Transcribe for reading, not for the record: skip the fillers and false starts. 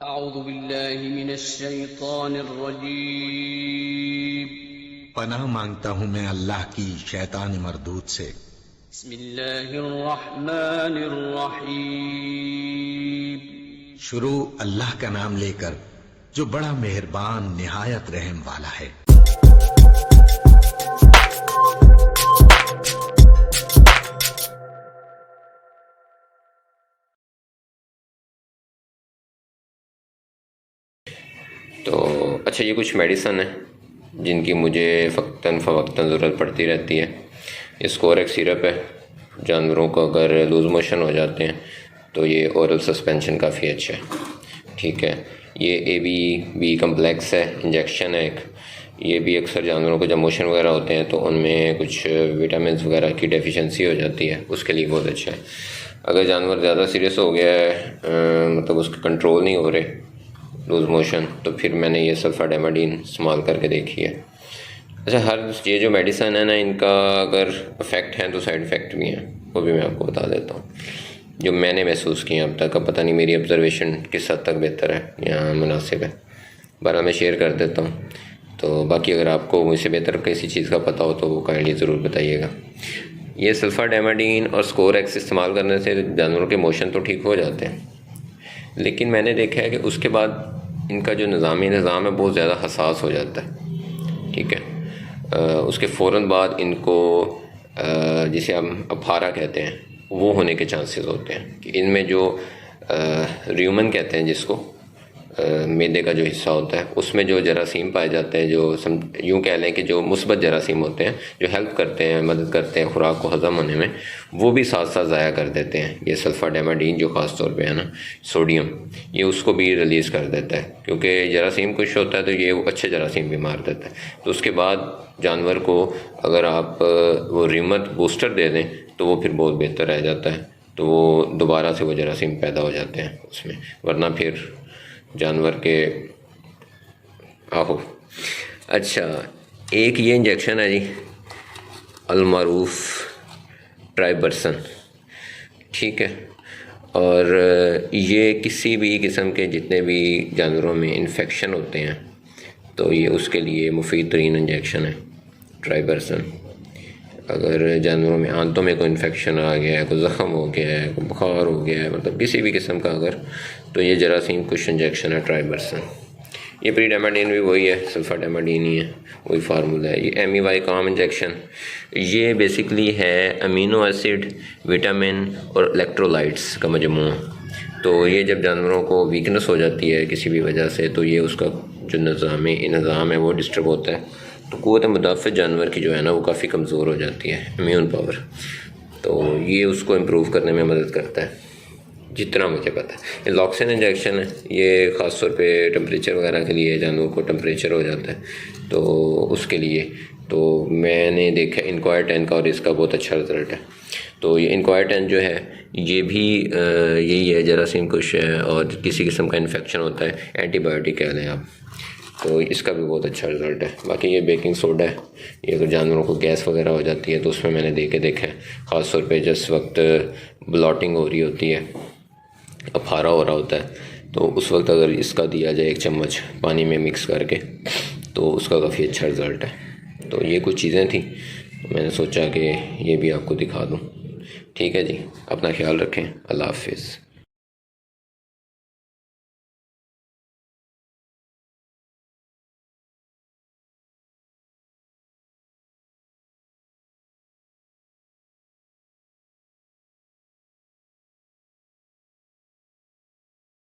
अऊज़ु बिल्लाहि मिनश्शैतानिर्रजीम। पनाह मांगता हूँ मैं अल्लाह की शैतान मरदूद से। बिस्मिल्लाहिर्रहमानिर्रहीम। शुरू अल्लाह का नाम लेकर जो बड़ा मेहरबान निहायत रहम वाला है। तो अच्छा, ये कुछ मेडिसन है जिनकी मुझे फ़क्तन फ़वक्तन ज़रूरत पड़ती रहती है। ये स्कोरेक्स सिरप है। जानवरों को अगर लूज़ मोशन हो जाते हैं तो ये ओरल सस्पेंशन काफ़ी अच्छा है। ठीक है, ये AB कम्प्लेक्स है, इंजेक्शन है एक। ये भी अक्सर जानवरों को जब मोशन वगैरह होते हैं तो उनमें कुछ विटामिन वगैरह की डेफिशिएंसी हो जाती है, उसके लिए बहुत अच्छा है। अगर जानवर ज़्यादा सीरियस हो गया है, मतलब उसके कंट्रोल नहीं हो रहे लूज़ मोशन, तो फिर मैंने ये सल्फाडेमाडीन इस्तेमाल करके देखी है। अच्छा, हर ये जो मेडिसन है ना, इनका अगर इफ़ेक्ट है तो साइड इफ़ेक्ट भी हैं, वो भी मैं आपको बता देता हूँ जो मैंने महसूस किया अब तक। अब पता नहीं मेरी ऑब्ज़र्वेशन किस हद तक बेहतर है या मुनासिब है, बारह मैं शेयर कर देता हूँ। तो बाकी अगर आपको मुझसे बेहतर किसी चीज़ का पता हो तो वो काइंडली ज़रूर बताइएगा। ये सल्फाडेमाडीन और स्कोरेक्स इस्तेमाल करने से जानवरों के मोशन तो ठीक हो जाते हैं, लेकिन मैंने देखा है कि उसके बाद इनका जो निज़ाम है बहुत ज़्यादा हसास हो जाता है। ठीक है, उसके फ़ौरन बाद इनको जिसे हम अफारा कहते हैं वो होने के चांसेस होते हैं कि इनमें जो र्यूमन कहते हैं जिसको मैदे का जो हिस्सा होता है उसमें जो जरासीम पाए जाते हैं, जो यूँ कह लें कि जो मुस्बत जरासीम होते हैं जो हेल्प करते हैं, मदद करते हैं खुराक को हज़म होने में, वो भी साथ साथ ज़ाया कर देते हैं। ये सल्फाडेमाडीन जो ख़ास तौर पे है ना, सोडियम, ये उसको भी रिलीज़ कर देता है, क्योंकि जरासीम कुछ होता है तो ये अच्छे जरासीम भी मार देता है। तो उसके बाद जानवर को अगर आप वो रीमत बूस्टर दे दें तो वो फिर बहुत बेहतर रह जाता है, तो वो दोबारा से वो जरासीम पैदा हो जाते हैं उसमें, वरना फिर जानवर के आहो। अच्छा, एक ये इंजेक्शन है जी, अलमारूफ ट्राइबरसन। ठीक है, और ये किसी भी किस्म के जितने भी जानवरों में इन्फेक्शन होते हैं तो ये उसके लिए मुफीद तरीन इंजेक्शन है ट्राइबरसन। अगर जानवरों में आंतों में कोई इन्फेक्शन आ गया है, कोई ज़ख़म हो गया है, कोई बुखार हो गया है, मतलब किसी भी किस्म का अगर, तो ये जरासीम कुछ इंजेक्शन है ट्राइबरसन। ये प्रीडेमाडीन भी वही है, सल्फाडेमाडीन ही है, वही फार्मूला है। ये MEY काम इंजेक्शन, ये बेसिकली है अमीनो एसिड, विटामिन और इलेक्ट्रोलाइट्स का मजमूआ। तो ये जब जानवरों को वीकनेस हो जाती है किसी भी वजह से, तो ये उसका जो निज़ाम है वो डिस्टर्ब होता है, तो क़ुव्वत मुदाफ़त जानवर की जो है ना वो काफ़ी कमज़ोर हो जाती है, इम्यून पावर। तो ये उसको इम्प्रूव करने में मदद करता है जितना मुझे पता है। ये लॉक्सिन इंजेक्शन है, ये ख़ास तौर पे टेम्परेचर वगैरह के लिए, जानवर को टेम्परेचर हो जाता है तो उसके लिए। तो मैंने देखा इनक्वायर 10 का और इसका बहुत अच्छा रिज़ल्ट है। तो ये इनक्वायर 10 जो है ये भी यही है, जरासीम कुछ है और किसी किस्म का इन्फेक्शन होता है, एंटीबायोटिक कह लें आप, तो इसका भी बहुत अच्छा रिज़ल्ट है। बाकी ये बेकिंग सोडा है, ये अगर जानवरों को गैस वगैरह हो जाती है तो उसमें मैंने देखा है, ख़ास तौर पे जिस वक्त ब्लॉटिंग हो रही होती है, अफारा हो रहा होता है, तो उस वक्त अगर इसका दिया जाए 1 चम्मच पानी में मिक्स करके तो उसका काफ़ी अच्छा रिज़ल्ट है। तो ये कुछ चीज़ें थी, तो मैंने सोचा कि ये भी आपको दिखा दूँ। ठीक है जी, अपना ख्याल रखें, अल्लाह हाफिज़।